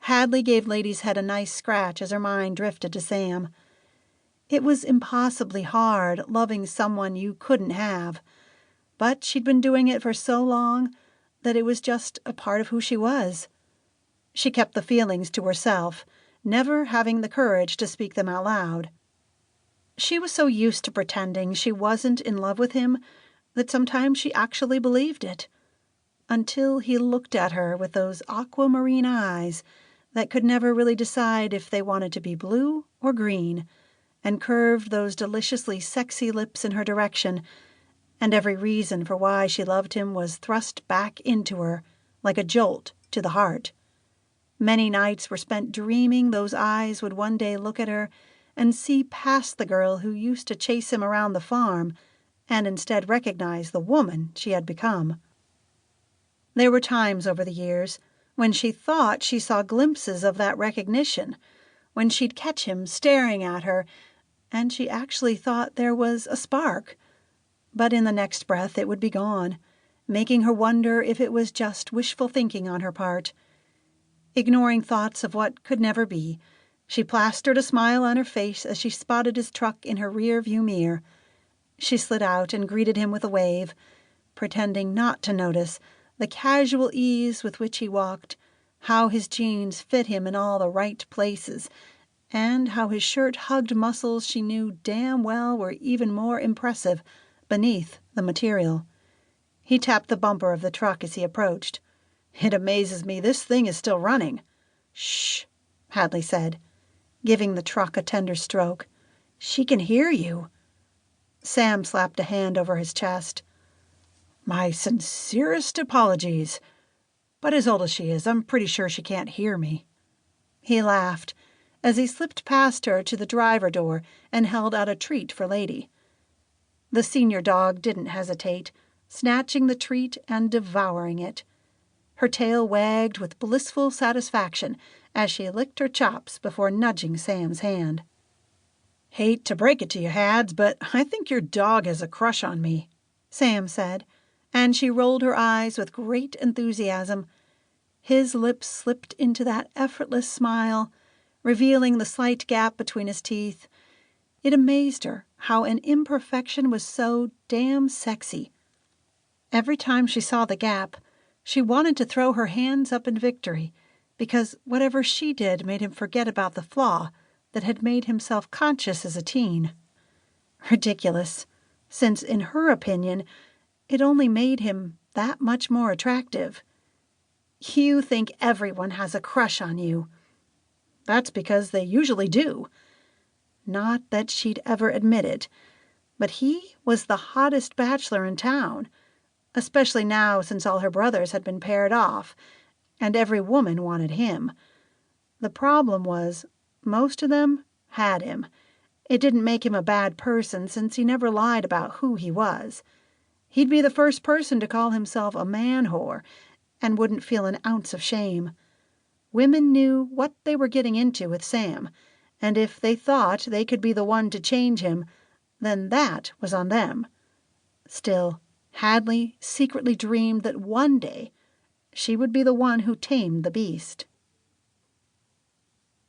Hadley gave Lady's head a nice scratch as her mind drifted to Sam. It was impossibly hard loving someone you couldn't have, but she'd been doing it for so long that it was just a part of who she was. She kept the feelings to herself, never having the courage to speak them out loud. She was so used to pretending she wasn't in love with him that sometimes she actually believed it, until he looked at her with those aquamarine eyes that could never really decide if they wanted to be blue or green, and curved those deliciously sexy lips in her direction, and every reason for why she loved him was thrust back into her like a jolt to the heart. Many nights were spent dreaming those eyes would one day look at her and see past the girl who used to chase him around the farm and instead recognize the woman she had become. There were times over the years when she thought she saw glimpses of that recognition, when she'd catch him staring at her, and she actually thought there was a spark. But in the next breath it would be gone, making her wonder if it was just wishful thinking on her part. Ignoring thoughts of what could never be, she plastered a smile on her face as she spotted his truck in her rear-view mirror. She slid out and greeted him with a wave, pretending not to notice the casual ease with which he walked, how his jeans fit him in all the right places, and how his shirt hugged muscles she knew damn well were even more impressive beneath the material. He tapped the bumper of the truck as he approached. "It amazes me this thing is still running." "Shh," Hadley said, giving the truck a tender stroke. "She can hear you." Sam slapped a hand over his chest. "My sincerest apologies. But as old as she is, I'm pretty sure she can't hear me." He laughed as he slipped past her to the driver door and held out a treat for Lady. The senior dog didn't hesitate, snatching the treat and devouring it. Her tail wagged with blissful satisfaction as she licked her chops before nudging Sam's hand. "Hate to break it to you, Hads, but I think your dog has a crush on me," Sam said, and she rolled her eyes with great enthusiasm. His lips slipped into that effortless smile, revealing the slight gap between his teeth. It amazed her how an imperfection was so damn sexy. Every time she saw the gap, she wanted to throw her hands up in victory, because whatever she did made him forget about the flaw that had made him self-conscious as a teen. Ridiculous, since in her opinion it only made him that much more attractive. "You think everyone has a crush on you." "That's because they usually do." Not that she'd ever admit it, but he was the hottest bachelor in town, especially now since all her brothers had been paired off, and every woman wanted him. The problem was, most of them had him. It didn't make him a bad person, since he never lied about who he was. He'd be the first person to call himself a man-whore, and wouldn't feel an ounce of shame. Women knew what they were getting into with Sam, and if they thought they could be the one to change him, then that was on them. Still, Hadley secretly dreamed that one day she would be the one who tamed the beast.